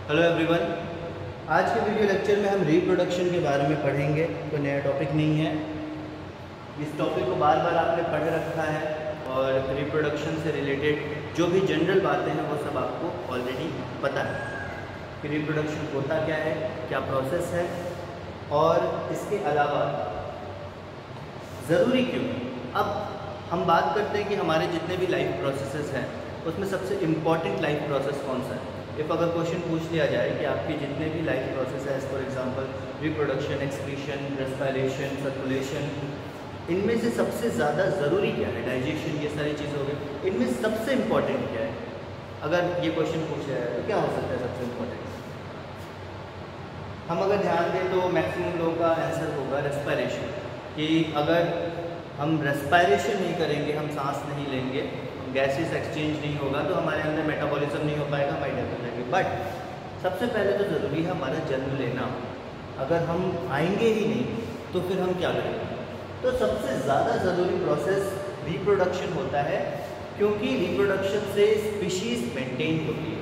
Hello everyone. आज के video lecture में हम रिप्रोडक्शन के बारे में पढ़ेंगे। कोई नया टॉपिक नहीं है, इस टॉपिक को बार बार आपने पढ़ रखा है और रिप्रोडक्शन से रिलेटेड जो भी जनरल बातें हैं वो सब आपको ऑलरेडी पता है कि रिप्रोडक्शन होता क्या है, क्या प्रोसेस है और इसके अलावा ज़रूरी क्यों है। अब हम बात करते हैं कि हमारे जितने भी लाइफ प्रोसेसेस हैं उसमें सबसे इम्पॉर्टेंट लाइफ प्रोसेस कौन सा है। इफ़ अगर क्वेश्चन पूछ लिया जाए कि आपके जितने भी लाइफ प्रोसेस है, for example reproduction, excretion, respiration, circulation, इनमें से सबसे ज़्यादा ज़रूरी क्या है, डाइजेशन, ये सारी चीज़ें हो गई, इनमें सबसे इम्पॉर्टेंट क्या है। अगर ये क्वेश्चन पूछा जाए तो क्या हो सकता है सबसे इम्पॉर्टेंट। हम अगर ध्यान दें तो मैक्सिमम लोगों का आंसर होगा रेस्पिरेशन, कि अगर हम रेस्पिरेशन नहीं करेंगे, हम सांस नहीं लेंगे, गैसेस एक्सचेंज नहीं होगा तो हमारे अंदर मेटाबॉलिज्म नहीं हो पाएगा, हमारी डेथ हो जाएगी। बट सबसे पहले तो ज़रूरी है हमारा जन्म लेना। अगर हम आएंगे ही नहीं तो फिर हम क्या करेंगे। तो सबसे ज़्यादा ज़रूरी प्रोसेस रिप्रोडक्शन होता है, क्योंकि रिप्रोडक्शन से स्पीशीज़ मेंटेन होती है।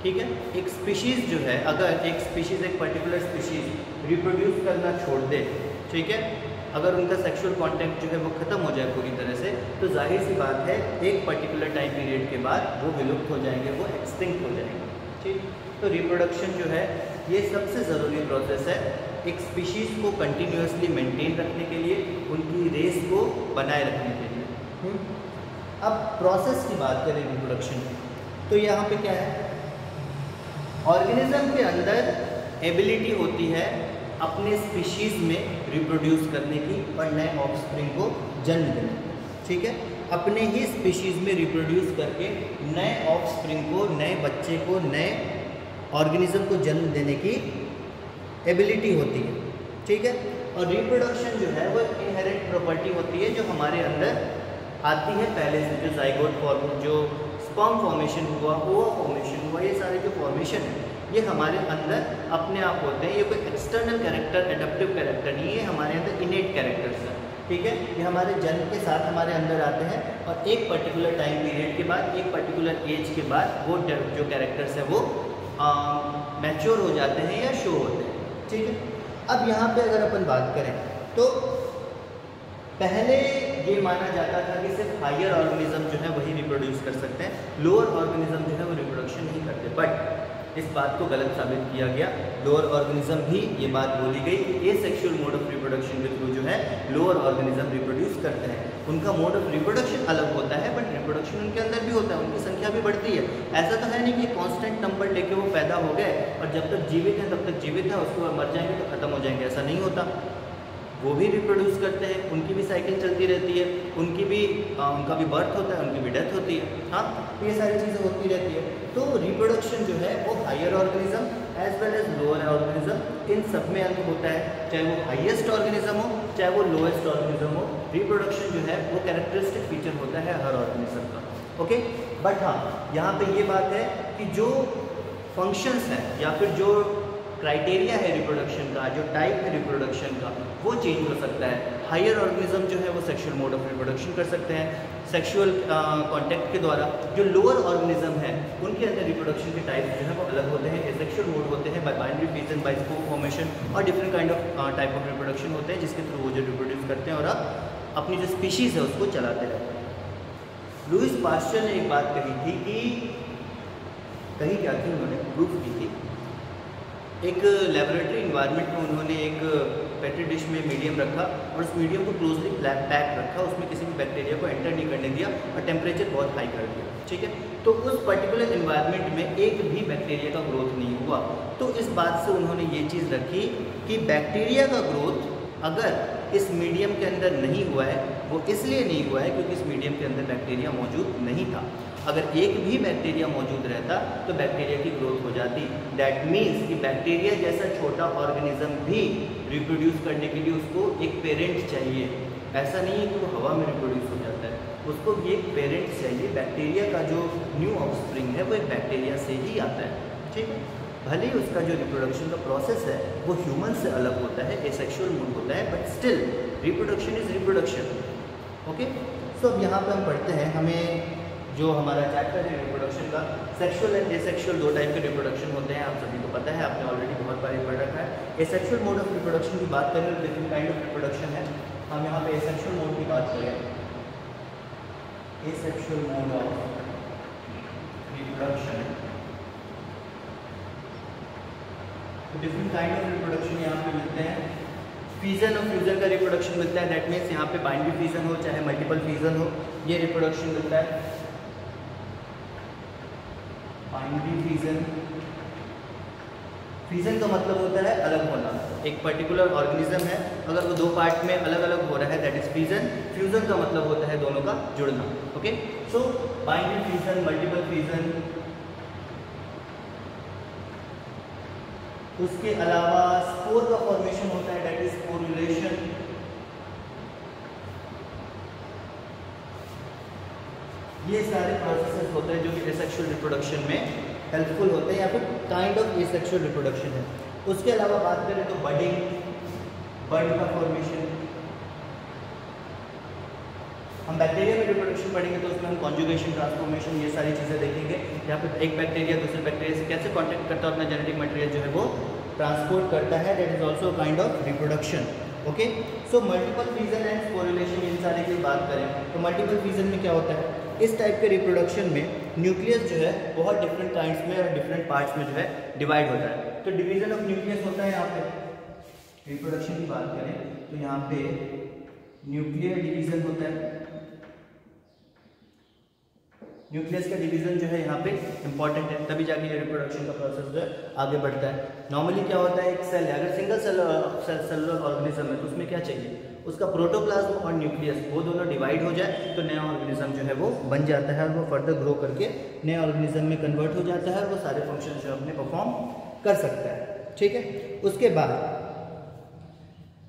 ठीक है, एक स्पीशीज़ जो है, अगर एक स्पीशीज़, एक पर्टिकुलर स्पीशीज़ रिप्रोड्यूस करना छोड़ दे, ठीक है, अगर उनका सेक्सुअल कांटेक्ट जो है वो ख़त्म हो जाए पूरी तरह से, तो जाहिर सी बात है एक पर्टिकुलर टाइम पीरियड के बाद वो विलुप्त हो जाएंगे, वो एक्सटिंक्ट हो जाएंगे। ठीक, तो रिप्रोडक्शन जो है ये सबसे ज़रूरी प्रोसेस है एक स्पीशीज़ को कंटिन्यूसली मेंटेन रखने के लिए, उनकी रेस को बनाए रखने के लिए। अब प्रोसेस की बात करें रिप्रोडक्शन की, तो यहाँ पे क्या है, ऑर्गेनिज्म के अंदर एबिलिटी होती है अपने स्पीशीज़ में रिप्रोड्यूस करने की और नए ऑफस्प्रिंग को जन्म देने। ठीक है, अपने ही स्पीशीज़ में रिप्रोड्यूस करके नए ऑफस्प्रिंग को, नए बच्चे को, नए ऑर्गेनिज्म को जन्म देने की एबिलिटी होती है। ठीक है, और रिप्रोडक्शन जो है वो इनहेरेंट प्रॉपर्टी होती है जो हमारे अंदर आती है पहले से, जो जाइगोट फॉर्म, जो स्पर्म फॉर्मेशन हुआ, ओवा फॉर्मेशन हुआ, ये सारे जो फॉर्मेशन है ये हमारे अंदर अपने आप होते हैं। ये कोई एक्सटर्नल कैरेक्टर, एडप्टिव कैरेक्टर नहीं है, हमारे अंदर इनेट कैरेक्टर्स हैं। ठीक है, ये हमारे जन्म के साथ हमारे अंदर आते हैं और एक पर्टिकुलर टाइम पीरियड के बाद, एक पर्टिकुलर एज के बाद वो जो कैरेक्टर्स है वो मैच्योर हो जाते हैं या शो होते हैं। ठीक है, अब यहाँ पे अगर अपन बात करें तो पहले ये माना जाता था कि सिर्फ हायर ऑर्गेनिज्म जो है वही रिप्रोड्यूस कर सकते हैं, लोअर ऑर्गेनिज्म जो है वो रिप्रोडक्शन नहीं करते। बट इस बात को गलत साबित किया गया। लोअर ऑर्गेनिज्म भी ये बात बोली गई कि एसेक्सुअल मोड ऑफ रिप्रोडक्शन के थ्रू जो है लोअर ऑर्गेनिज्म रिप्रोड्यूस करते हैं। उनका मोड ऑफ रिप्रोडक्शन अलग होता है बट रिप्रोडक्शन उनके अंदर भी होता है, उनकी संख्या भी बढ़ती है। ऐसा तो है नहीं कि कांस्टेंट नंबर लेके वो पैदा हो गए और जब तक जीवित है तब तक जीवित है, उसके बाद मर जाएंगे तो खत्म हो जाएंगे, ऐसा नहीं होता। वो भी रिप्रोड्यूस करते हैं, उनकी भी साइकिल चलती रहती है, उनका भी बर्थ होता है, उनकी भी डेथ होती है। हाँ, ये सारी चीज़ें होती रहती है। तो रिप्रोडक्शन जो है वो higher organism as well as lower organism, इन सब में अंत होता है, चाहे वो हाईएस्ट ऑर्गेनिज्म हो चाहे वो लोएस्ट ऑर्गेनिज्म हो। रिप्रोडक्शन जो है वो कैरेक्टरिस्टिक फीचर होता है हर ऑर्गेनिज्म का। ओके, बट हाँ, यहाँ पे ये बात है कि जो फंक्शंस हैं या फिर जो क्राइटेरिया है रिप्रोडक्शन का, जो टाइप है रिप्रोडक्शन का, वो चेंज हो सकता है। हायर ऑर्गेनिज्म जो है वो सेक्सुअल मोड ऑफ रिप्रोडक्शन कर सकते हैं सेक्सुअल कांटेक्ट के द्वारा। जो लोअर ऑर्गेनिज्म है उनके अंदर रिप्रोडक्शन के टाइप जो है वो अलग होते हैं, एसेक्सुअल मोड होते हैं, by binary fission, by spore formation और different kind of type of reproduction होते हैं जिसके थ्रू वो जो रिप्रोड्यूस करते हैं और अब अपनी जो स्पीशीज़ है उसको चलाते रहते हैं। लुईस पास्चर ने एक बात कही थी कि क्या थी, उन्होंने प्रूफ की थी। एक लेबोरेटरी इन्वायरमेंट में उन्होंने एक पेट्री डिश में मीडियम रखा और उस मीडियम को क्लोजली पैक रखा, उसमें किसी भी बैक्टीरिया को एंटर नहीं करने दिया और टेम्परेचर बहुत हाई कर दिया। ठीक है, तो उस पर्टिकुलर इन्वायरमेंट में एक भी बैक्टीरिया का ग्रोथ नहीं हुआ। तो इस बात से उन्होंने ये चीज़ रखी कि बैक्टीरिया का ग्रोथ अगर इस मीडियम के अंदर नहीं हुआ है, वो इसलिए नहीं हुआ है क्योंकि इस मीडियम के अंदर बैक्टीरिया मौजूद नहीं था। अगर एक भी बैक्टीरिया मौजूद रहता तो बैक्टीरिया की ग्रोथ हो जाती। दैट मीन्स कि बैक्टीरिया जैसा छोटा ऑर्गेनिज्म भी रिप्रोड्यूस करने के लिए उसको एक पेरेंट चाहिए। ऐसा नहीं है कि वो हवा में रिप्रोड्यूस हो जाता है, उसको भी एक पेरेंट चाहिए। बैक्टीरिया का जो न्यू ऑफस्प्रिंग है वो एक बैक्टीरिया से ही आता है। ठीक है, भले ही उसका जो रिप्रोडक्शन का प्रोसेस है वो ह्यूमन से अलग होता है, एसेक्सुअल मोड होता है, but still reproduction is reproduction. Okay, so अब यहाँ पे हम पढ़ते हैं, हमें जो हमारा चैप्टर है रिप्रोडक्शन का, सेक्सुअल एंड एसेक्सुअल दो टाइप के रिप्रोडक्शन होते हैं, आप सभी को पता है, आपने ऑलरेडी बहुत बार पढ़ रखा है। एसेक्सुअल मोड ऑफ रिप्रोडक्शन की बात करें तो डिफरेंट काइंड ऑफ रिप्रोडक्शन है। हम यहाँ पे एसेक्सुअल मोड की बात करें, एसेक्सुअल मोड ऑफ रिप्रोडक्शन, तो डिफरेंट काइंड ऑफ रिप्रोडक्शन यहाँ पे मिलते हैं। फीजन और फ्यूजन का रिप्रोडक्शन मिलता है, दैट मीन्स यहाँ पे बाइनरी फीजन हो चाहे मल्टीपल फीजन हो, ये रिप्रोडक्शन मिलता है। बाइनरी फीजन, फीजन का मतलब होता है अलग होना, एक पर्टिकुलर ऑर्गेनिज्म है अगर वो दो पार्ट में अलग अलग हो रहा है दैट इज फीजन। फ्यूजन का मतलब होता है दोनों का जुड़ना। ओके, सो बाइनरी फीजन, मल्टीपल फीजन, उसके अलावा स्पोर का फॉर्मेशन होता है दैट इज स्पोरुलेशन। ये सारे प्रोसेसेस होते हैं जो कि एसेक्सुअल रिप्रोडक्शन में हेल्पफुल होते हैं या फिर काइंड ऑफ एसेक्सुअल रिप्रोडक्शन है। उसके अलावा बात करें तो बडिंग, बड का फॉर्मेशन। हम बैक्टीरिया में रिप्रोडक्शन पढ़ेंगे तो उसमें हम कॉन्जुगेशन, ट्रांसफॉर्मेशन, ये सारी चीज़ें देखेंगे। यहाँ पे एक बैक्टीरिया दूसरे बैक्टीरिया से कैसे कॉन्टेक्ट करता है, अपना जेनेटिक मटेरियल जो है वो ट्रांसपोर्ट करता है, that is also kind of reproduction. Okay, so multiple fission and sporulation, इन सारे की बात करें तो मल्टीपल फीजन में क्या होता है, इस टाइप के रिप्रोडक्शन में न्यूक्लियस जो है बहुत डिफरेंट काइंड्स में और डिफरेंट पार्ट्स में जो है डिवाइड होता है। तो डिवीजन ऑफ न्यूक्लियस होता है। यहाँ पे रिप्रोडक्शन की बात करें तो यहाँ पे न्यूक्लियर डिवीजन होता है। न्यूक्लियस का डिवीजन जो है यहाँ पे इंपॉर्टेंट है, तभी जाके ये रिप्रोडक्शन का प्रोसेस जो है आगे बढ़ता है। नॉर्मली क्या होता है, एक सेल है, अगर सिंगल सेलुलर ऑर्गेनिज्म है तो उसमें क्या चाहिए, उसका प्रोटोप्लाज्म और न्यूक्लियस वो दोनों डिवाइड हो जाए तो नया ऑर्गेनिज्म जो है वो बन जाता है और वो फर्दर ग्रो करके नए ऑर्गेनिज्म में कन्वर्ट हो जाता है और वो सारे फंक्शन जो अपने परफॉर्म कर सकता है। ठीक है, उसके बाद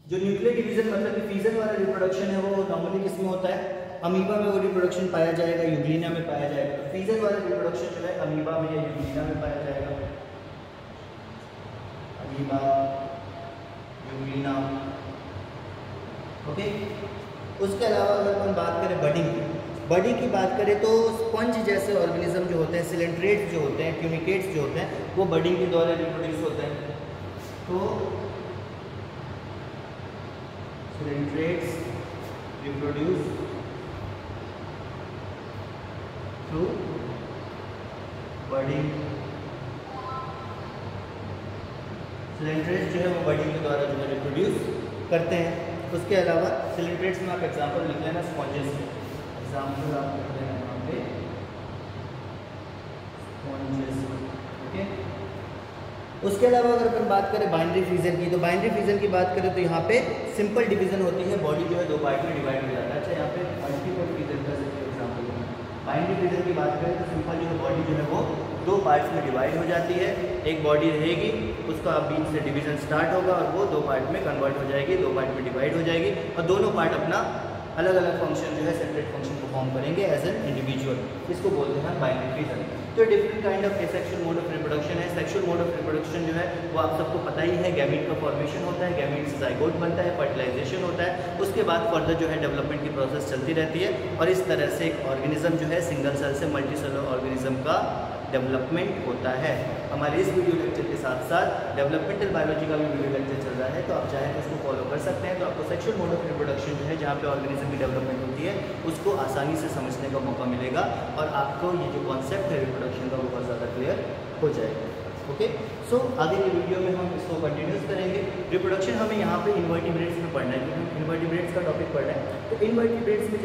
जो न्यूक्लियर डिवीजन मतलब कि फीजन वाला रिप्रोडक्शन है वो नॉर्मली किसमें होता है, अमीबा में वो रिप्रोडक्शन पाया जाएगा, यूग्लिना में पाया जाएगा। तो फीजन वाला रिप्रोडक्शन जो है अमीबा में या यूग्लिना में पाया जाएगा, अमीबा, यूग्लिना। ओके, उसके अलावा अगर हम बात करें बडिंग की बात करें तो स्पंज जैसे ऑर्गेनिज्म जो होते हैं, सिलेंट्रेट्स जो होते हैं, ट्यूनिकेट्स जो होते हैं, वो बडिंग के द्वारा रिप्रोड्यूस होते हैं। तो coelenterates reproduce through budding, coelenterates जो है वो बडिंग के द्वारा जो है रिप्रोड्यूस करते हैं। उसके अलावा सिलेंट्रेट्स में आप एग्जांपल लिख लेना स्पॉन्जेस के, एग्जांपल आप लिख लेना यहाँ पे स्पॉन्जेस। ओके, उसके अलावा अगर अपन बात करें बाइनरी फीजन की, तो बाइनरी फीजन की बात करें तो यहाँ पे सिंपल डिवीजन होती है, बॉडी जो है दो पार्ट में डिवाइड हो जाता है। अच्छा, यहाँ पे मल्टीपल फीजन का एग्जांपल लेना, बाइनरी फीजन की बात करें तो सिंपल जो है बॉडी जो है वो दो पार्ट्स में डिवाइड हो जाती है। एक बॉडी रहेगी, उसका बीच से डिवीजन स्टार्ट होगा और वो दो पार्ट में कन्वर्ट हो जाएगी, दो पार्ट में डिवाइड हो जाएगी और दोनों पार्ट अपना अलग अलग फंक्शन जो है सेपरेट फंक्शन परफॉर्म करेंगे एज एन इंडिविजुअल। इसको बोलते हैं बाइनरी फीजन। तो different kind of asexual mode of reproduction है। सेक्सुअल मोड ऑफ रिप्रोडक्शन जो है वो आप सबको पता ही है, गैमीट का फॉर्मेशन होता है, गैमीट से जाइगोट बनता है, फर्टिलाइजेशन होता है, उसके बाद फर्दर जो है डेवलपमेंट की प्रोसेस चलती रहती है और इस तरह से एक ऑर्गेनिज्म जो है सिंगल सेल से मल्टी सेलुलर ऑर्गेनिज्म का डेवलपमेंट होता है। हमारे इस वीडियो लेक्चर के साथ साथ डेवलपमेंटल बायोलॉजी का भी वीडियो लेक्चर चल रहा है, तो आप चाहें तो उसको फॉलो कर सकते हैं। तो आपको सेक्सुअल मोड ऑफ रिप्रोडक्शन जो है जहाँ पे ऑर्गेनिज्म की डेवलपमेंट होती है उसको आसानी से समझने का मौका मिलेगा और आपको ये जो कॉन्सेप्ट है रिप्रोडक्शन का वो बहुत ज़्यादा क्लियर हो जाएगा। ओके, सो आगे की वीडियो में हम इसको कंटिन्यूस करेंगे। रिप्रोडक्शन हमें यहाँ पे इन्वर्टिब्रेट्स में पढ़ना है क्योंकि हम इन्वर्टिब्रेट्स का टॉपिक पढ़ रहे हैं। तो इन्वर्टिब्रेट्स में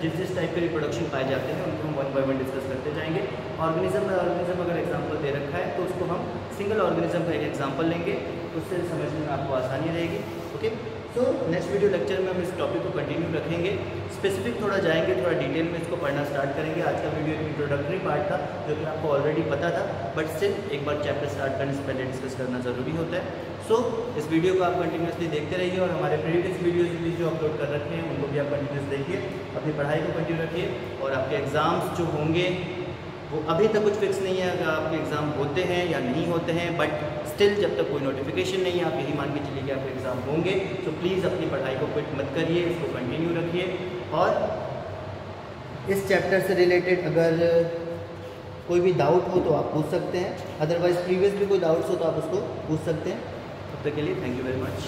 जिस टाइप के रिप्रोडक्शन पाए जाते हैं उनको हम वन बाय वन डिस्कस करते जाएंगे। ऑर्गेनिज्म बाय ऑर्गेनिज्म अगर एग्जाम्पल दे रखा है तो उसको हम सिंगल ऑर्गेनिज्म का एक एग्जाम्पल लेंगे, उससे समझने में आपको आसानी रहेगी। ओके, तो नेक्स्ट वीडियो लेक्चर में हम इस टॉपिक को कंटिन्यू रखेंगे, स्पेसिफिक थोड़ा जाएंगे, थोड़ा डिटेल में इसको पढ़ना स्टार्ट करेंगे। आज का वीडियो एक इंट्रोडक्टरी पार्ट था जो कि आपको ऑलरेडी पता था, बट स्टिल एक बार चैप्टर स्टार्ट करने से पहले डिस्कस करना ज़रूरी होता है। सो इस वीडियो को आप कंटिन्यूसली देखते रहिए और हमारे प्रीवियस वीडियोज़ भी जो अपलोड कर रखे हैं उनको भी आप कंटिन्यूस देखिए, अपनी पढ़ाई को कंटिन्यू रखिए और आपके एग्ज़ाम्स जो होंगे वो अभी तक कुछ फिक्स नहीं है अगर आपके एग्ज़ाम होते हैं या नहीं होते हैं, बट स्टिल जब तक कोई नोटिफिकेशन नहीं है आप यही मान के चलिए कि आपके एग्ज़ाम होंगे। तो प्लीज़ अपनी पढ़ाई को क्विट मत करिए, इसको कंटिन्यू रखिए और इस चैप्टर से रिलेटेड अगर कोई भी डाउट हो तो आप पूछ सकते हैं, अदरवाइज प्रीवियस भी कोई डाउट्स हो तो आप उसको पूछ सकते हैं। तब तक के लिए थैंक यू वेरी मच।